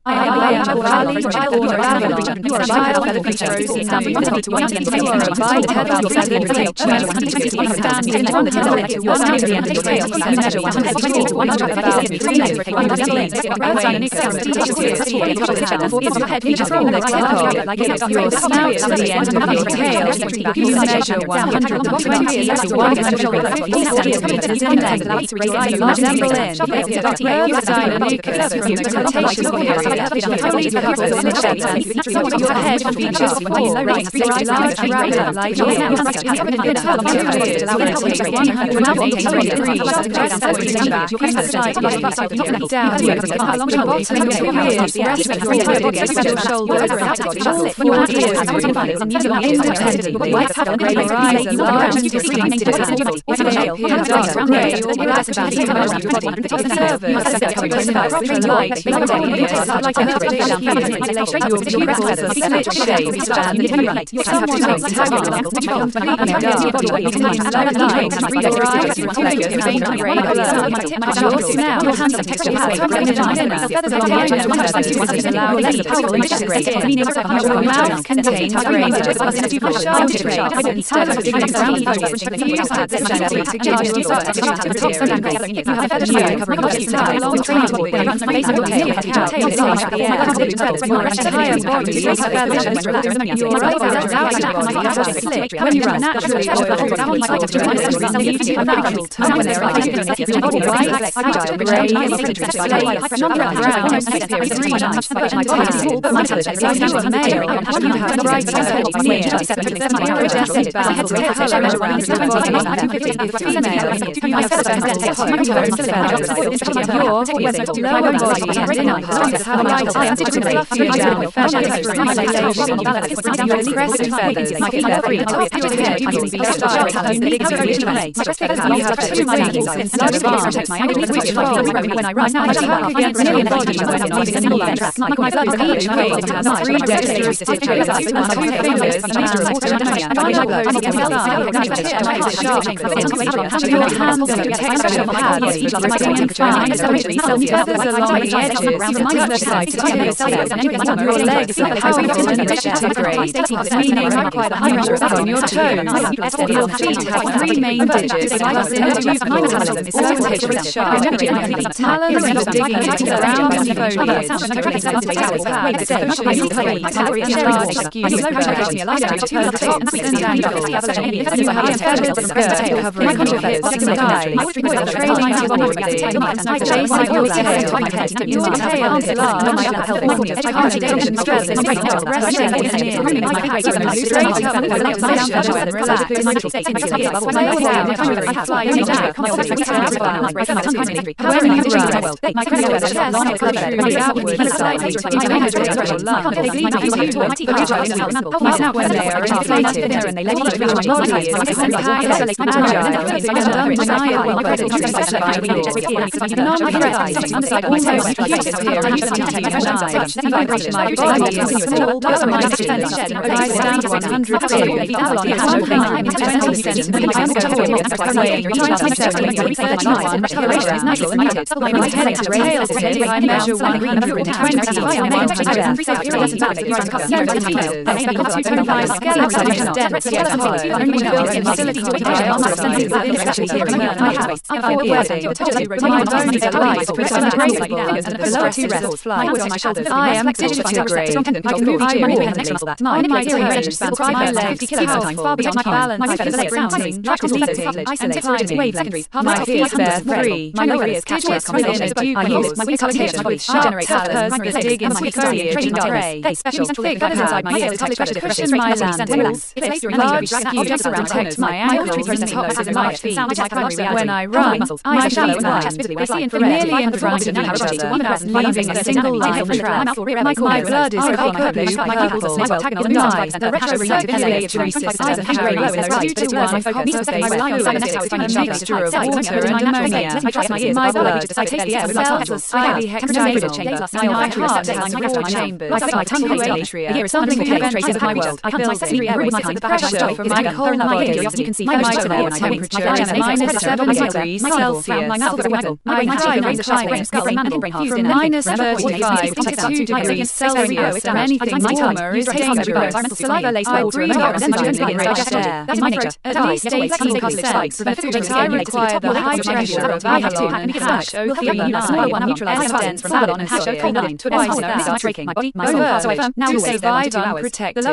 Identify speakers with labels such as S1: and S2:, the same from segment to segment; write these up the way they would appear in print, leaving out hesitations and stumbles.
S1: I am avali, child of Avalon. You are a child of the future. You are a violet head of your tail. Stand in front of the tail. You are the end of your tail. You measure 120 to 100 about 3 length. Outside an extent of your head features all the tail. Your snout to the end of your tail. You measure 120 to 150 centimeters in length. You resemble in outside an nucleus from the Cretaceous period. Fully covered in shed and your head features 4 large radar like ears. Your top 2 ears rotate 180 degrees, just as the back slightly downwards. Your bottom 2 ears rest against your shoulders. 4 ears independently. Your eyes are large and distinctive. They appear dark grey or black behind your body. Observers for light like a fish. Your pupils are slit-shaped and somewhat octagonal, completely dark. Your eyes reflect a faint grey glow. Your snout is feathers along the edges allow less polished skin. Your mouth contains phrases, sharp traits instead of digging down focus. Fuse at the center suggest you have long transport when you face your tail touch the air. Your entire body is feathered. Your eyes are slick when you run naturally oiled beauty natural tone when they are white, agile, grey, brown, green, you are male, you have bright iridescent bands of colour around your body. Female, you have speckles, two-toned feathers. Your lower body and inner parts have light fluffy down feathers for insulation. Your crest feathers feed the top of your head can be styled uniquely. You have 2 wings instead of arms, which fold when I run and tuck against your body when leaving the knees. Each wing has 3 dexterous stitches and 2 fingers and elbows on the side, sharp fins. Your hands are textured pads using fine feathers along the edges to touch side. Your legs are pointed in retrograde, meaning on your toes. Your feet have 3 main digits plus in the juvenile all pitched sharp. Talons for digging into the round foliage. Pads socially clean, large skews curved, tops and ankles. You have a feathered skirt covering your hips and thighs, trailing towards the base of your tail. Your tail is large, articulation stresses resting in straight up with position when relaxed. Play down, flying back, when you run, your chest protrudes outwards slightly to penetrate your lungs, leaving you not when they are inflated. Your body is compact, agile, and undeniably predatory. Non-threatening, almost cute appearance to you nine. My body is small but my strength. I stand 102, 20 centimeters tall, weighing 27 to 31 kilograms. My head to tail tip I measure 120 My skeleton is dense yet hollow, only built in facility to bear muscles of interest here. My bones are light, present graceful, and below to rest flight. I am digitigrade. I move independently. My toes, my legs, powerful, my balance is sprinting, leaping, and climbing. My feet bear 3. My lower ears digits within a pupils. Tips sharp talons that dig into foliage and prey. Thick pads cushion my landings. Large skews protect my ankles and tops of my feet. When I run, my feet run nearly in front of each other, leaving a single line track. My blood is copper blue purple and I, circulatory system carries a 2-to-1 phosphate a mixture of water and ammonia. My blood cells are slightly hexagonal, and my heart has 4 chambers. Atria, something prevents my world. Pressure from my cold body. My core temperature is -7 degrees Celsius. My height climbs from -30
S2: -5 to 2 degrees Celsius, and anything warmer is dangerous.
S1: Saliva laced by water and enriched air.
S2: That's my nature. At least 80%, but I require the high pressure of Avalon and hash O39 from Avalon and hash O39 twice to survive unprotected.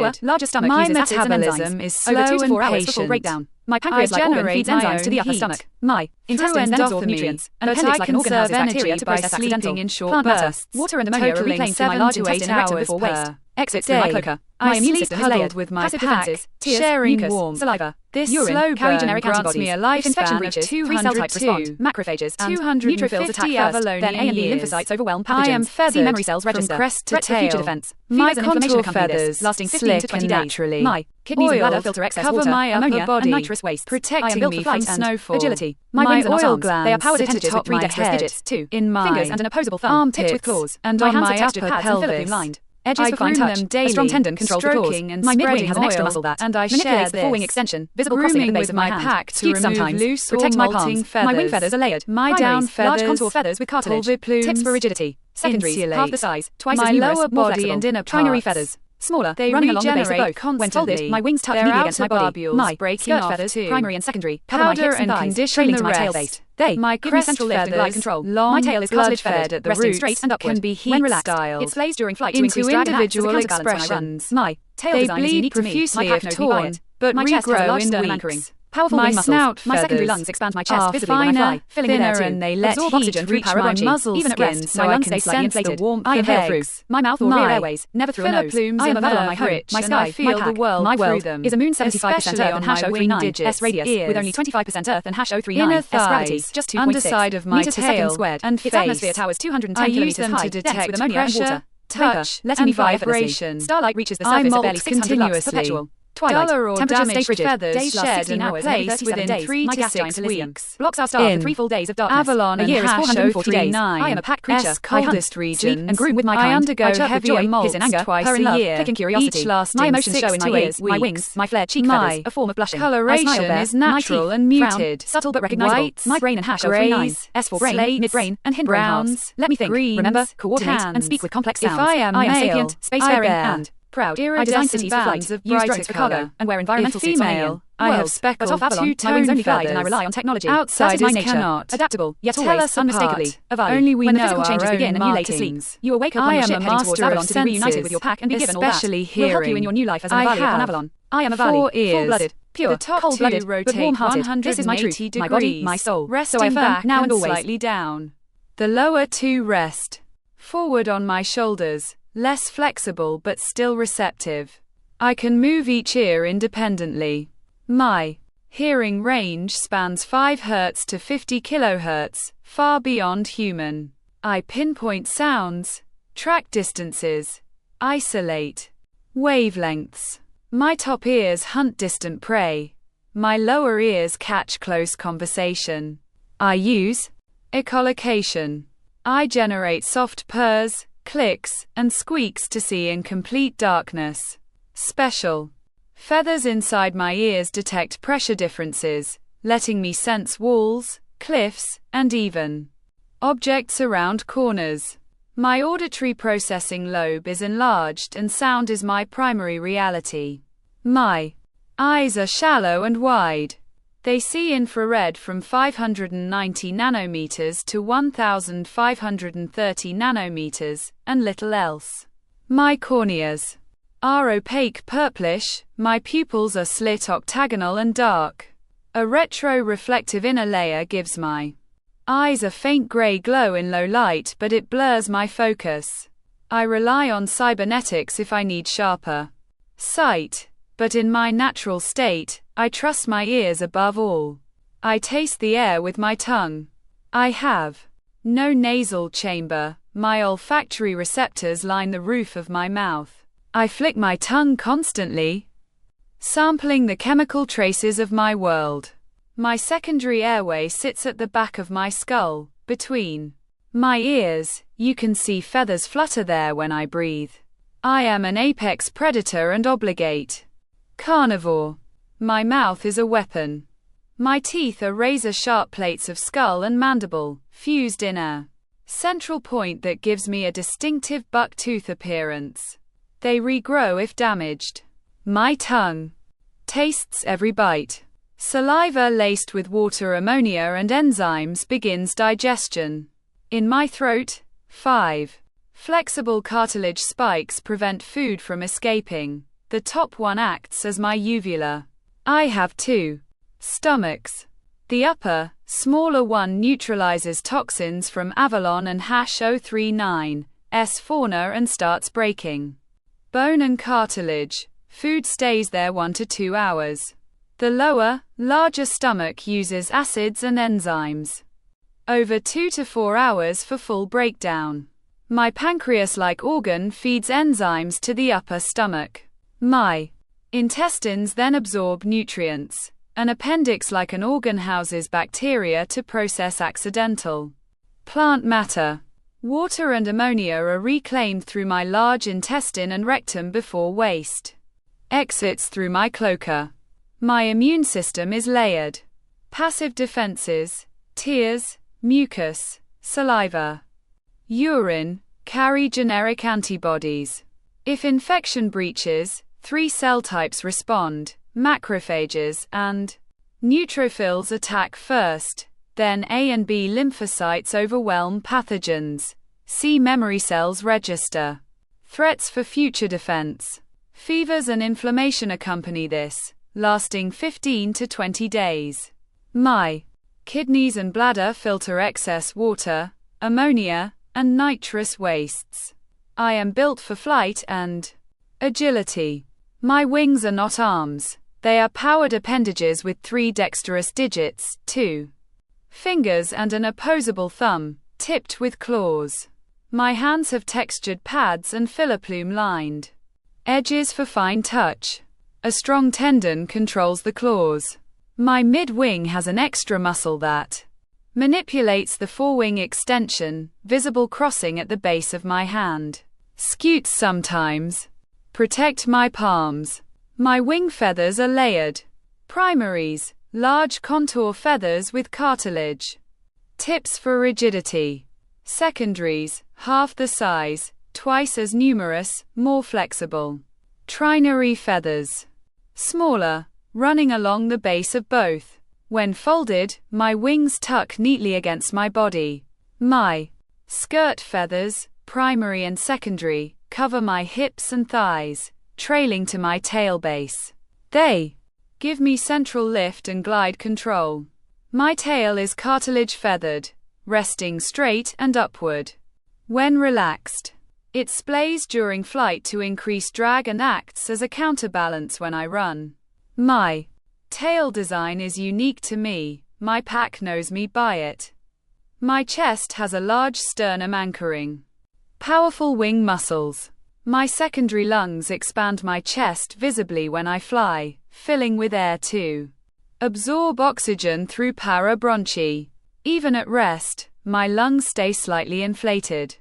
S2: My metabolism is slow and patient.
S1: My pancreas like organ feeds enzymes to the upper stomach. My intestines then absorb nutrients, and appendix like an organ houses bacteria to process accidental
S2: in short
S1: plant matter.
S2: bursts,
S1: Water and ammonia are reclaimed through my large intestine and rectum before waste exits through my cloaca. My immune system is layered
S2: with my
S1: passive
S2: pack,
S1: defenses, tears,
S2: sharing
S1: mucus,
S2: warmth.
S1: saliva,
S2: This
S1: urine,
S2: slow
S1: carry
S2: burn
S1: generic
S2: grants
S1: antibodies.
S2: me a
S1: If infection
S2: lifespan
S1: reaches,
S2: of
S1: 3 cell types
S2: 202,
S1: respond, macrophages, and
S2: 250
S1: neutrophils attack first, then A and B
S2: years.
S1: lymphocytes overwhelm
S2: I am
S1: pathogens.
S2: feathered
S1: C memory cells register.
S2: from crest to
S1: Threats for future
S2: tail.
S1: defense.
S2: My
S1: Fevers and inflammation
S2: contour
S1: accompany this,
S2: feathers
S1: lasting 15 to
S2: slick
S1: 20 days.
S2: naturally.
S1: My kidneys and bladder
S2: Oiled,
S1: filter excess
S2: cover
S1: water,
S2: my upper
S1: ammonia,
S2: body,
S1: and nitrous waste.
S2: protecting
S1: I am built
S2: me
S1: for flight
S2: from
S1: and
S2: snowfall.
S1: agility.
S2: My
S1: wings are not
S2: oil
S1: arms. They are
S2: glands
S1: powered
S2: sit
S1: appendages with
S2: atop
S1: three
S2: my
S1: dexterous
S2: head,
S1: digits, 2
S2: in my
S1: fingers and an opposable thumb, tipped with
S2: armpits,
S1: claws.
S2: and
S1: my
S2: on
S1: hands
S2: my
S1: are textured
S2: upper
S1: pads and
S2: pelvis.
S1: filigree lined. Edges
S2: I
S1: for fine
S2: groom
S1: touch.
S2: them daily,
S1: A strong tendon controls the claws.
S2: stroking and
S1: My midwing
S2: spreading
S1: has an extra
S2: oil,
S1: muscle that
S2: and I
S1: manipulates
S2: share
S1: the forwing
S2: this.
S1: extension, visible crossing at the
S2: Grooming
S1: base
S2: with
S1: of my
S2: my
S1: hand.
S2: pack to
S1: Skewed
S2: remove
S1: sometimes.
S2: loose or
S1: Protects my
S2: molting
S1: palms. My wing
S2: feathers.
S1: feathers are layered.
S2: My
S1: Primaries,
S2: down
S1: large
S2: feathers,
S1: contour feathers with cartilage.
S2: pulvi plumes,
S1: Tips for rigidity. Secondaries, half the
S2: insulate.
S1: size, twice
S2: My
S1: as numerous,
S2: lower
S1: more
S2: body
S1: flexible.
S2: and inner
S1: Trinary
S2: parts.
S1: feathers. Smaller,
S2: They
S1: running along the base of
S2: regenerate
S1: both. When folded,
S2: constantly.
S1: my wings touch
S2: Their
S1: immediately against my
S2: outer
S1: body.
S2: barbules
S1: My
S2: breaking
S1: skirt
S2: off
S1: feathers,
S2: too.
S1: primary and secondary, cover my
S2: Powder
S1: hips and
S2: and
S1: thighs,
S2: condition
S1: trailing
S2: the
S1: to my tail
S2: rest.
S1: base. They
S2: My
S1: give me
S2: crest
S1: central lift and glide
S2: feathers,
S1: control.
S2: long
S1: My tail is cartilage
S2: blood-fed
S1: feathered,
S2: at the
S1: resting
S2: roots,
S1: straight and upward.
S2: can be
S1: When relaxed,
S2: heat-styled
S1: it splays during flight to
S2: into
S1: increase drag and act as a
S2: individual
S1: counterbalance when I run.
S2: expressions.
S1: My tail
S2: They
S1: design is
S2: bleed
S1: unique to me.
S2: profusely
S1: My
S2: if
S1: pack knows me by
S2: torn,
S1: it.
S2: but
S1: My chest has a
S2: regrow
S1: large
S2: in
S1: sternum
S2: weeks.
S1: anchoring. Powerful
S2: My
S1: wing muscles.
S2: snout
S1: My secondary
S2: feathers
S1: lungs expand my chest
S2: are
S1: visibly when I
S2: finer,
S1: fly, filling the air
S2: thinner,
S1: too.
S2: and they let
S1: Absorb
S2: heat
S1: oxygen through
S2: reach my
S1: parabronchi.
S2: muzzle
S1: Even at
S2: skin
S1: rest,
S2: so
S1: my
S2: I
S1: lungs
S2: can
S1: stay slightly
S2: sense the
S1: inflated.
S2: warmth
S1: I
S2: of
S1: inhale through
S2: eggs.
S1: my mouth or rear
S2: My
S1: airways, never through a
S2: filler
S1: nose.
S2: plumes
S1: I am
S2: are
S1: a Avalon on my home,
S2: rich,
S1: my
S2: and
S1: sky,
S2: I feel
S1: my
S2: the
S1: pack.
S2: world
S1: My
S2: through
S1: world
S2: them,
S1: is a moon 75%
S2: especially
S1: Earth and
S2: on
S1: hash
S2: my wing
S1: 039
S2: digits,
S1: S radius, with
S2: ears.
S1: only 25% Earth and hash 039
S2: Inner
S1: S gravity,
S2: thighs,
S1: just 2.6
S2: underside of my
S1: meters per second
S2: tail
S1: squared.
S2: and
S1: Its atmosphere
S2: face.
S1: towers 210
S2: I use
S1: kilometers
S2: them
S1: high,
S2: to
S1: dense
S2: detect
S1: with ammonia and
S2: pressure,
S1: water. Vapor,
S2: touch,
S1: letting me
S2: and
S1: fly effortlessly.
S2: vibration.
S1: Starlight reaches the
S2: I
S1: surface at
S2: molt
S1: barely 600 lux
S2: continuously.
S1: perpetual. Twilight,
S2: Duller or
S1: temperature stay
S2: damaged
S1: frigid.
S2: feathers
S1: Days last
S2: shed
S1: 16
S2: and
S1: hours and
S2: replaced
S1: 37
S2: within
S1: days.
S2: 3
S1: My
S2: to
S1: gas
S2: 6
S1: giant Elysium.
S2: weeks.
S1: Blocks our star
S2: In
S1: for 3 full days of darkness.
S2: Avalon
S1: A
S2: and
S1: year is
S2: hash
S1: 440 days.
S2: 039
S1: I am a pack creature.
S2: S
S1: I hunt,
S2: coldest
S1: sleep,
S2: regions.
S1: and groom with my
S2: I
S1: kind.
S2: undergo
S1: I chirp with
S2: heavier
S1: joy,
S2: molts
S1: hiss in anger,
S2: twice
S1: purr in
S2: a
S1: love,
S2: year,
S1: click in curiosity.
S2: each lasting
S1: My emotions
S2: 6
S1: show in my
S2: to 8
S1: ears, my wings,
S2: weeks.
S1: my flared cheek
S2: My
S1: feathers, a form of blushing.
S2: coloration
S1: I smile bare,
S2: is natural
S1: my
S2: and
S1: teeth,
S2: muted.
S1: frown, subtle but recognizable.
S2: Whites,
S1: My brain and hash 039.
S2: greys,
S1: S for brain,
S2: slates,
S1: midbrain, and hindbrain halves.
S2: browns,
S1: Let me think,
S2: greens,
S1: remember, coordinate,
S2: tans.
S1: and speak with complex
S2: If
S1: sounds.
S2: I am
S1: male,
S2: sapient,
S1: spacefaring,
S2: I bear
S1: and proud. I
S2: iridescent
S1: design cities for flight,
S2: bands of
S1: use drones
S2: brighter
S1: for cargo,
S2: colour.
S1: and wear environmental
S2: If
S1: suits on
S2: female,
S1: alien
S2: I have
S1: worlds.
S2: speckled
S1: But off Avalon, my
S2: two-tone
S1: wings only glide and I
S2: feathers.
S1: rely on technology. That
S2: Outsiders
S1: is my nature.
S2: cannot
S1: Adaptable, yet
S2: tell
S1: always,
S2: us
S1: unmistakably,
S2: apart.
S1: avali.
S2: Only we
S1: when the
S2: know
S1: physical
S2: our
S1: changes
S2: own
S1: begin and you lay to sleep.
S2: markings.
S1: You awake upon
S2: I
S1: your
S2: am
S1: ship
S2: a
S1: heading towards
S2: master
S1: Avalon
S2: of
S1: to be reunited
S2: senses,
S1: with your pack and be given all that.
S2: especially
S1: We'll help you
S2: hearing.
S1: in your new life as an
S2: I
S1: avali upon
S2: have
S1: Avalon. I am
S2: four
S1: avali,
S2: ears.
S1: full-blooded, pure,
S2: The top
S1: cold-blooded,
S2: two
S1: but
S2: rotate
S1: warm-hearted. This is my truth,
S2: 180
S1: my body,
S2: degrees,
S1: my soul.
S2: resting
S1: So I affirm,
S2: back
S1: now and
S2: and
S1: always.
S2: slightly down. The lower two rest forward on my shoulders, less flexible but still receptive. I can move each ear independently. My hearing range spans 5 Hz to 50 kHz, far beyond human. I pinpoint sounds, track distances, isolate wavelengths. My top ears hunt distant prey. My lower ears catch close conversation. I use echolocation. I generate soft purrs, clicks, and squeaks to see in complete darkness. Special feathers inside my ears detect pressure differences, letting me sense walls, cliffs, and even objects around corners. My auditory processing lobe is enlarged and sound is my primary reality. My eyes are shallow and wide. They see infrared from 590 nanometers to 1530 nanometers, and little else. My corneas are opaque purplish, my pupils are slit octagonal and dark. A retro-reflective inner layer gives my eyes a faint gray glow in low light, but it blurs my focus. I rely on cybernetics if I need sharper sight, but in my natural state, I trust my ears above all. I taste the air with my tongue. I have no nasal chamber, my olfactory receptors line the roof of my mouth. I flick my tongue constantly, sampling the chemical traces of my world. My secondary airway sits at the back of my skull, between my ears. You can see feathers flutter there when I breathe. I am an apex predator and obligate carnivore. My mouth is a weapon. My teeth are razor-sharp plates of skull and mandible, fused in a central point that gives me a distinctive buck-tooth appearance. They regrow if damaged. My tongue tastes every bite. Saliva laced with water, ammonia, and enzymes begins digestion. In my throat. 5. Flexible cartilage spikes prevent food from escaping. The top one acts as my uvula. I have 2 stomachs. The upper, smaller one neutralizes toxins from Avalon and H039's fauna and starts breaking bone and cartilage. Food stays there 1 to 2 hours. The lower, larger stomach uses acids and enzymes over 2 to 4 hours for full breakdown. My pancreas-like organ feeds enzymes to the upper stomach. My intestines then absorb nutrients. An appendix-like an organ houses bacteria to process accidental plant matter. Water and ammonia are reclaimed through my large intestine and rectum before waste exits through my cloaca. My immune system is layered. Passive defenses, tears, mucus, saliva, urine, carry generic antibodies. If infection breaches, 3 cell types respond: macrophages and neutrophils attack first, then A and B lymphocytes overwhelm pathogens. C memory cells register threats for future defense. Fevers and inflammation accompany this, lasting 15 to 20 days. My kidneys and bladder filter excess water, ammonia, and nitrous wastes. I am built for flight and agility. My wings are not arms. They are powered appendages with 3 dexterous digits, 2 fingers and an opposable thumb, tipped with claws. My hands have textured pads and filiplume lined edges for fine touch. A strong tendon controls the claws. My mid-wing has an extra muscle that manipulates the forewing extension, visible crossing at the base of my hand. Scutes sometimes protect my palms. My wing feathers are layered. Primaries, large contour feathers with cartilage tips for rigidity. Secondaries, half the size, twice as numerous, more flexible. Trinary feathers, smaller, running along the base of both. When folded, my wings tuck neatly against my body. My skirt feathers, primary and secondary, cover my hips and thighs, trailing to my tail base. They give me central lift and glide control. My tail is cartilage feathered, resting straight and upward. When relaxed, it splays during flight to increase drag and acts as a counterbalance when I run. My tail design is unique to me. My pack knows me by it. My chest has a large sternum anchoring powerful wing muscles. My secondary lungs expand my chest visibly when I fly, filling with air to absorb oxygen through parabronchi. Even at rest, my lungs stay slightly inflated.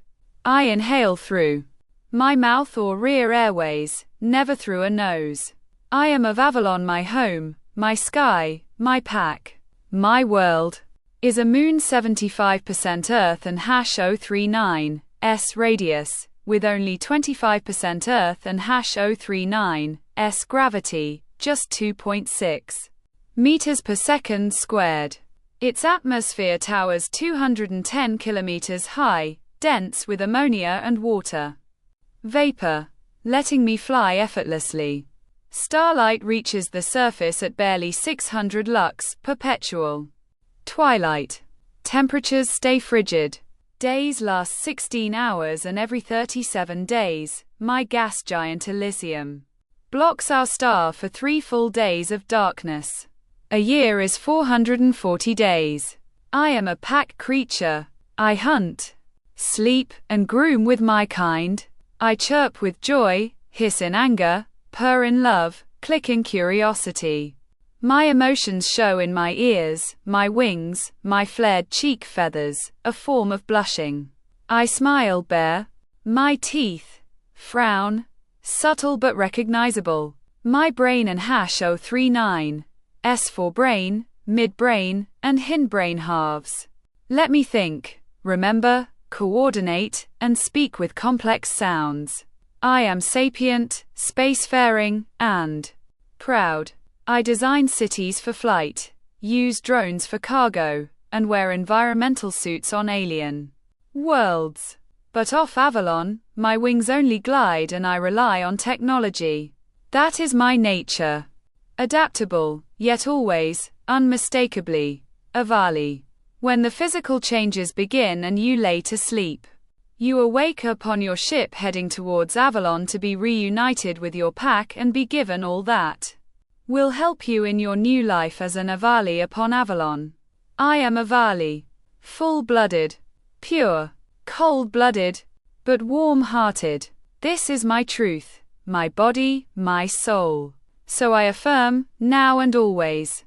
S2: I inhale through my mouth or rear airways, never through a nose. I am of Avalon, my home, my sky, my pack. My world is a moon 75% Earth and H039's radius, with only 25% Earth and H039's gravity, just 2.6 meters per second squared. Its atmosphere towers 210 kilometers high, dense with ammonia and water vapor, letting me fly effortlessly. Starlight reaches the surface at barely 600 lux, perpetual. Twilight. Temperatures stay frigid. Days last 16 hours, and every 37 days, my gas giant Elysium blocks our star for 3 full days of darkness. A year is 440 days. I am a pack creature. I hunt, sleep, and groom with my kind. I chirp with joy, hiss in anger, purr in love, click in curiosity. My emotions show in my ears, my wings, my flared cheek feathers, a form of blushing. I smile bare. My teeth frown, subtle but recognizable. My brain and H039's for brain, midbrain, and hindbrain halves. Let me think, remember, coordinate, and speak with complex sounds. I am sapient, spacefaring, and proud. I design cities for flight, use drones for cargo, and wear environmental suits on alien worlds. But off Avalon, my wings only glide and I rely on technology. That is my nature. Adaptable, yet always, unmistakably, avali. When the physical changes begin and you lay to sleep, you awake upon your ship heading towards Avalon to be reunited with your pack and be given all that will help you in your new life as an avali upon Avalon. I am avali. Full-blooded, pure, cold-blooded, but warm-hearted. This is my truth, my body, my soul. So I affirm, now and always.